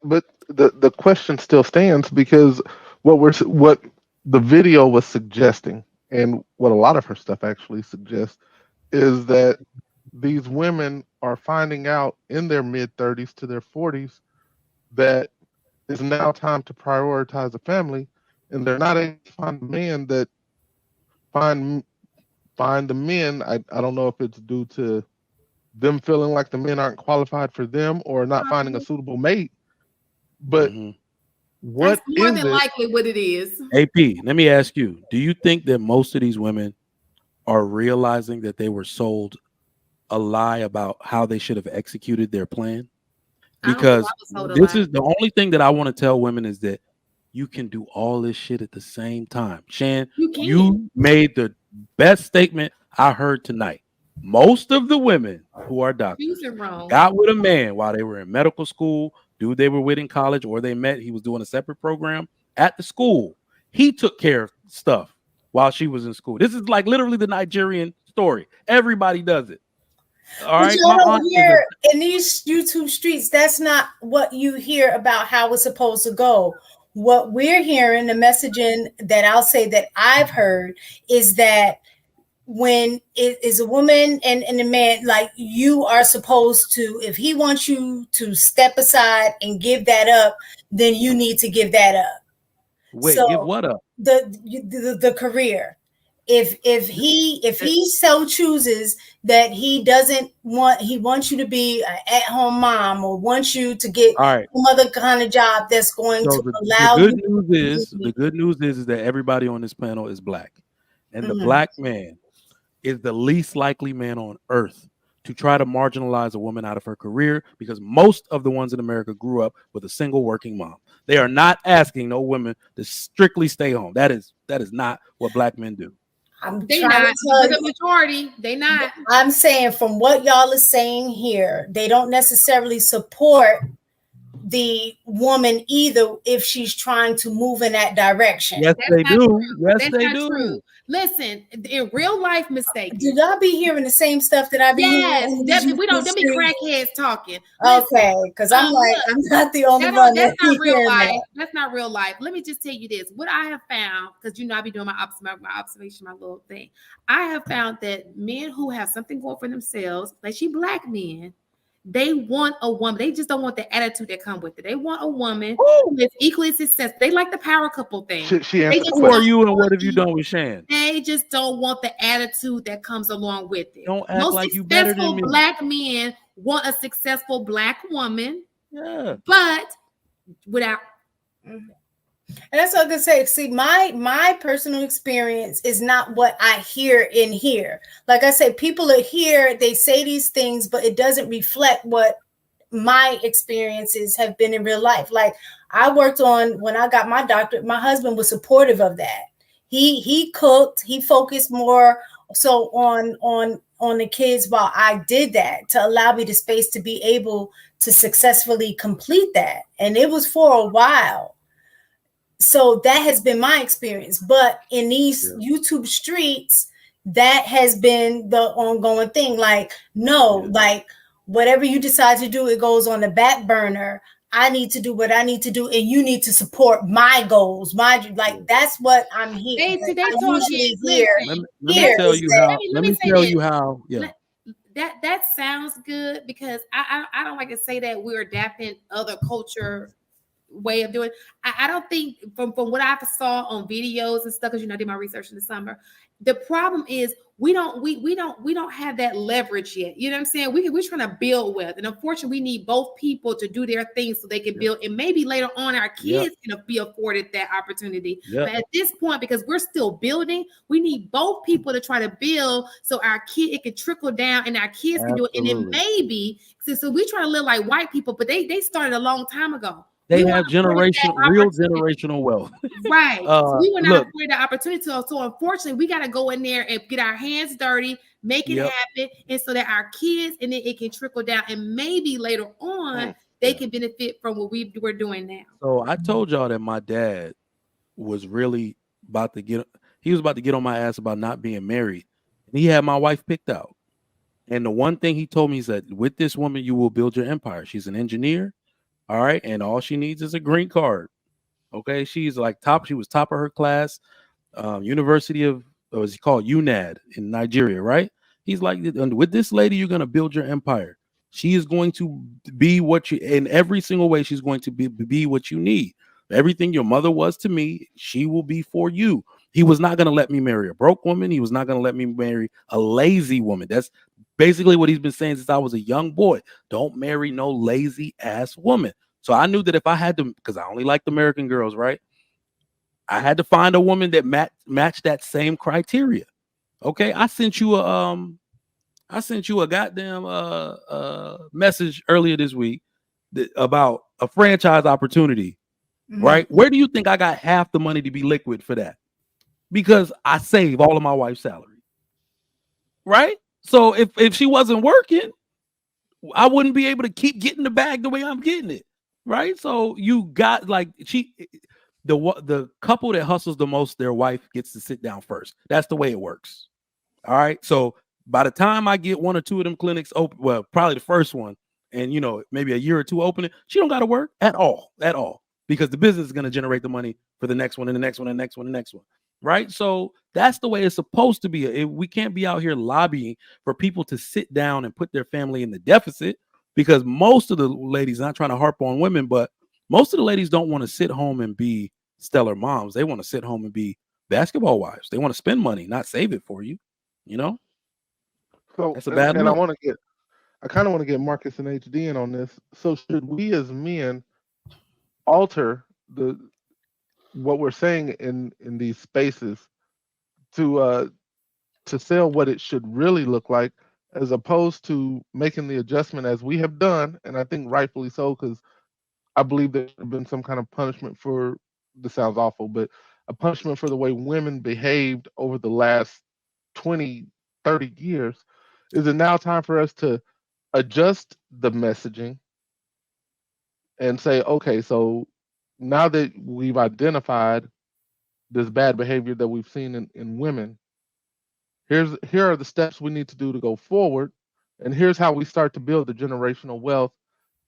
but the question still stands because what the video was suggesting, and what a lot of her stuff actually suggests, is that these women are finding out in their mid 30s to their 40s that it's now time to prioritize a family, and they're not able to find a man that find find the men. I don't know if it's due to them feeling like the men aren't qualified for them or not finding a suitable mate. But That's what more is than it? likely what it is. AP, let me ask you: do you think that most of these women are realizing that they were sold a lie about how they should have executed their plan? I don't think I Because was told a this lie. is the only thing that I want to tell women is that you can do all this shit at the same time. Shan, You can. you made the best statement I heard tonight. Most of the women who are doctors Choosing wrong. got with a man while they were in medical school, dude they were with in college, or they met, he was doing a separate program at the school. He took care of stuff while she was in school. This is like literally the Nigerian story. Everybody does it. All But right. y'all My don't aunt is hear in these YouTube streets, that's not what you hear about how it's supposed to go. What we're hearing, the messaging that I'll say that I've heard is that when it is a woman and a man, like you are supposed to, if he wants you to step aside and give that up, then you need to give that up. wait, give So what up? the career, if he so chooses that he doesn't want, he wants you to be an at-home mom or wants you to get All right. some other kind of job that's going So to the allow good you news to is that everybody on this panel is black. And the Mhm. black man is the least likely man on earth to try to marginalize a woman out of her career, because most of the ones in America grew up with a single working mom. They are not asking no women to strictly stay home. That is not what black men do. I'm They trying not. to tell The you, majority, they not. I'm saying from what y'all are saying here, they don't necessarily support the woman either if she's trying to move in that direction. Yes, That's they not do. true. Yes, That's they not do. true. Listen, in real life mistakes. Did I be hearing the same stuff that I be Yes, hearing? we don't. Them be crackheads talking. Okay, because I'm like, look, I'm not the only That one that's that not real hearing life. that. That's not real life. Let me just tell you this. What I have found, because I be doing my observation, my little thing. I have found that men who have something going for themselves, especially black men, they want a woman. They just don't want the attitude that come with it. They want a woman who is equally successful. They like the power couple thing. She They answered the just Who are question. you and what have you done with Shan? They just don't want the attitude that comes along with it. Don't act Most like you better than successful me. black men want a successful black woman, Yeah. but without. And that's what I can say. See, my personal experience is not what I hear in here. Like I said, people are here, they say these things, but it doesn't reflect what my experiences have been in real life. Like I worked on, when I got my doctorate, my husband was supportive of that. He cooked, he focused more so on the kids while I did that, to allow me the space to be able to successfully complete that. And it was for a while. So that has been my experience. But in these YouTube streets, that has been the ongoing thing. Like, no, like whatever you decide to do, it goes on the back burner. I need to do what I need to do, and you need to support my goals. Like that's what I'm here. They I talking. usually hear. Let Here me tell is you that. how. Let Let me me say tell this. you how. Yeah. That sounds good, because I don't like to say that we're adapting other culture way of doing. I don't think from what I saw on videos and stuff, because I did my research in the summer. The problem is we don't have that leverage yet. You know what I'm saying? We're trying to build with, and unfortunately, we need both people to do their thing so they can build, and maybe later on our kids can be afforded that opportunity. But at this point, because we're still building, we need both people to try to build so our kid, it can trickle down and our kids can do it, and then maybe so we try to live like white people, but they started a long time ago. They have real generational wealth. Right. So we were not Look, afforded the opportunity. So unfortunately, we got to go in there and get our hands dirty, make it happen, and so that our kids, and then it can trickle down, and maybe later on they can benefit from what we're doing now. So I told y'all that my dad was really about to get. He was about to get on my ass about not being married, and he had my wife picked out. And the one thing he told me is that with this woman, you will build your empire. She's an engineer. All right, and all she needs is a green card. Okay, she's like top. She was top of her class. University of what was he called UNAD in Nigeria, right? He's like, with this lady, you're gonna build your empire. She is going to be what you in every single way. She's going to be what you need. Everything your mother was to me, she will be for you. He was not going to let me marry a broke woman. He was not going to let me marry a lazy woman. That's basically what he's been saying since I was a young boy. Don't marry no lazy ass woman. So I knew that if I had to, because I only liked American girls, right? I had to find a woman that matched that same criteria. Okay, I sent you a goddamn message earlier this week about a franchise opportunity, right? Where do you think I got half the money to be liquid for that? Because I save all of my wife's salary, right? So if she wasn't working, I wouldn't be able to keep getting the bag the way I'm getting it, right? So you got like the couple that hustles the most, their wife gets to sit down first. That's the way it works. All right. So by the time I get one or two of them clinics open, well, probably the first one, and maybe a year or two opening, she don't got to work at all, because the business is going to generate the money for the next one and the next one and the next one and the next one. Right. So that's the way it's supposed to be. We can't be out here lobbying for people to sit down and put their family in the deficit, because most of the ladies, not trying to harp on women, but most of the ladies don't want to sit home and be stellar moms. They want to sit home and be basketball wives. They want to spend money, not save it for you. So, That's a bad and I look. kind of want to get Marcus and HD in on this. So, should we as men alter what we're saying in these spaces to sell what it should really look like, as opposed to making the adjustment as we have done, and I think rightfully so, because I believe there should have been some kind of punishment for, this sounds awful, but a punishment for the way women behaved over the last 20, 30 years. Is it now time for us to adjust the messaging and say, okay, so now that we've identified this bad behavior that we've seen in women, here are the steps we need to do to go forward, and here's how we start to build the generational wealth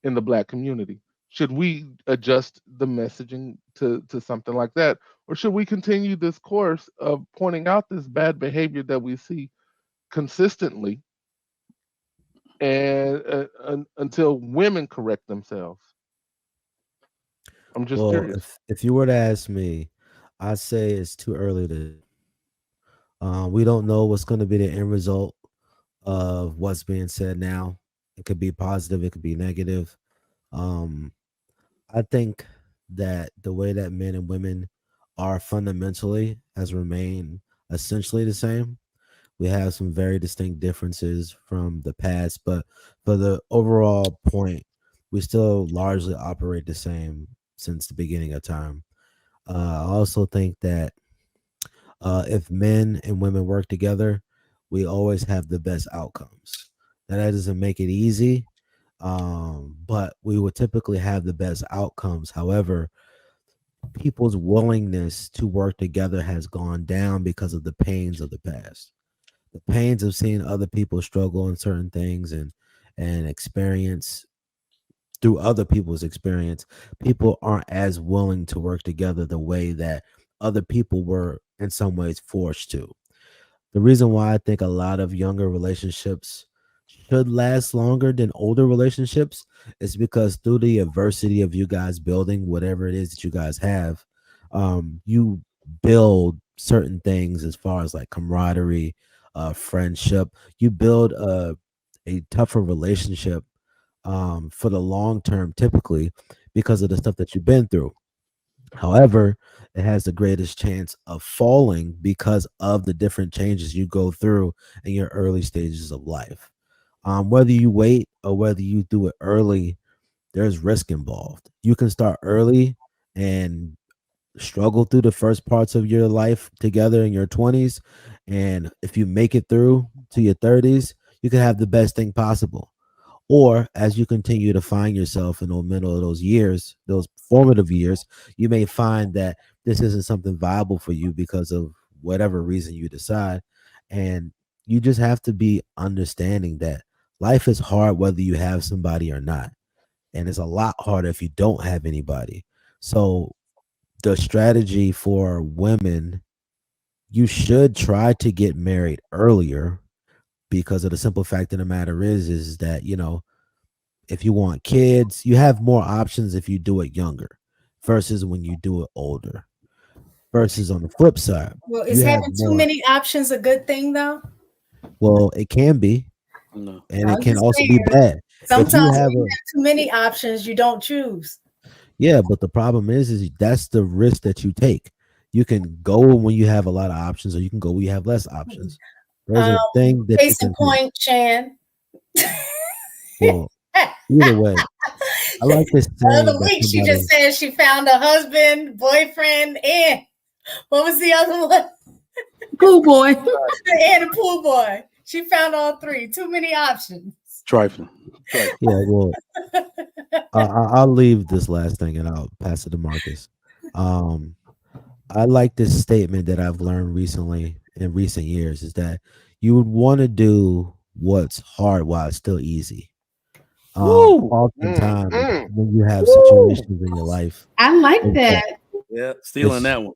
in the Black community. Should we adjust the messaging to something like that, or should we continue this course of pointing out this bad behavior that we see consistently, and until women correct themselves? I'm just Well, curious. if you were to ask me, I'd say it's too early to. We don't know what's going to be the end result of what's being said now. It could be positive, it could be negative. Um, I think that the way that men and women are fundamentally has remained essentially the same. We have some very distinct differences from the past, but for the overall point, we still largely operate the same since the beginning of time. I also think that if men and women work together, we always have the best outcomes. Now, that doesn't make it easy, but we would typically have the best outcomes. However, people's willingness to work together has gone down because of the pains of the past. The pains of seeing other people struggle in certain things and experience through other people's experience, people aren't as willing to work together the way that other people were in some ways forced to. The reason why I think a lot of younger relationships should last longer than older relationships is because through the adversity of you guys building whatever it is that you guys have, you build certain things as far as like camaraderie, friendship. You build a tougher relationship for the long term, typically because of the stuff that you've been through. However, it has the greatest chance of falling because of the different changes you go through in your early stages of life. Whether you wait or whether you do it early, there's risk involved. You can start early and struggle through the first parts of your life together in your 20s. And if you make it through to your 30s, you can have the best thing possible. Or as you continue to find yourself in the middle of those years, those formative years, you may find that this isn't something viable for you because of whatever reason you decide. And you just have to be understanding that life is hard whether you have somebody or not. and it's a lot harder if you don't have anybody. So the strategy for women, you should try to get married earlier, because of the simple fact of the matter is that, if you want kids, you have more options if you do it younger versus when you do it older. Versus on the flip side, Well, is you have having too more. many options a good thing though? Well, it can be, No. and I it was can just also be saying. bad. If you Sometimes when have you a have too many options, you don't choose. Yeah, but the problem is that's the risk that you take. You can go when you have a lot of options, or you can go when you have less options. There's Um, a thing that you Case in can do. point, Shan. Well, either way, I like this The other saying that week, she just somebody. said she found a husband, boyfriend, and what was the other one? Cool boy. And a pool boy. She found all three. Too many options. Trifling. Trifling. Yeah, well, I'll leave this last thing and I'll pass it to Marcus. Um, I like this statement that I've learned recently in recent years is that you would want to do what's hard while it's still easy. Woo! Oftentimes Mm. when you have Woo! situations in your life, I like is that that. Yeah, stealing it's that one.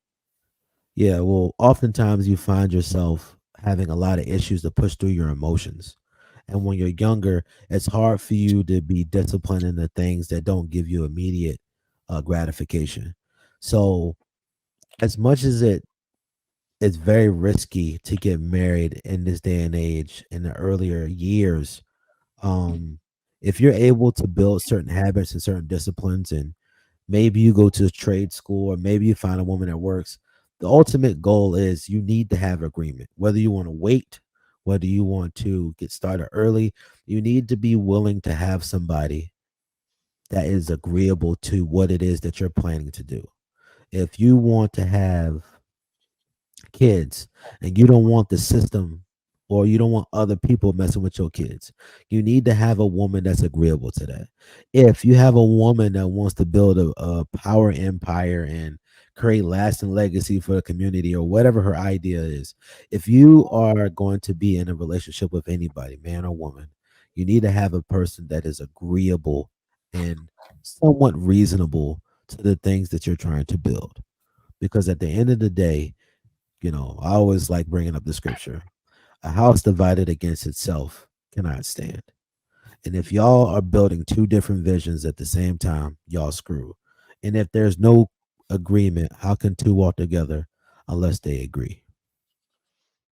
yeah, well, oftentimes you find yourself having a lot of issues to push through your emotions. And when you're younger, it's hard for you to be disciplined in the things that don't give you immediate gratification. So, as much as it's very risky to get married in this day and age in the earlier years, um, if you're able to build certain habits and certain disciplines, and maybe you go to a trade school, or maybe you find a woman that works, the ultimate goal is you need to have agreement. Whether you want to wait, whether you want to get started early, you need to be willing to have somebody that is agreeable to what it is that you're planning to do. If you want to have kids and you don't want the system, or you don't want other people messing with your kids, you need to have a woman that's agreeable to that. If you have a woman that wants to build a power empire and create lasting legacy for the community, or whatever her idea is, if you are going to be in a relationship with anybody, man or woman, you need to have a person that is agreeable and somewhat reasonable to the things that you're trying to build. Because at the end of the day, I always like bringing up the scripture. A house divided against itself cannot stand. And if y'all are building two different visions at the same time, y'all screw. And if there's no agreement, how can two walk together unless they agree?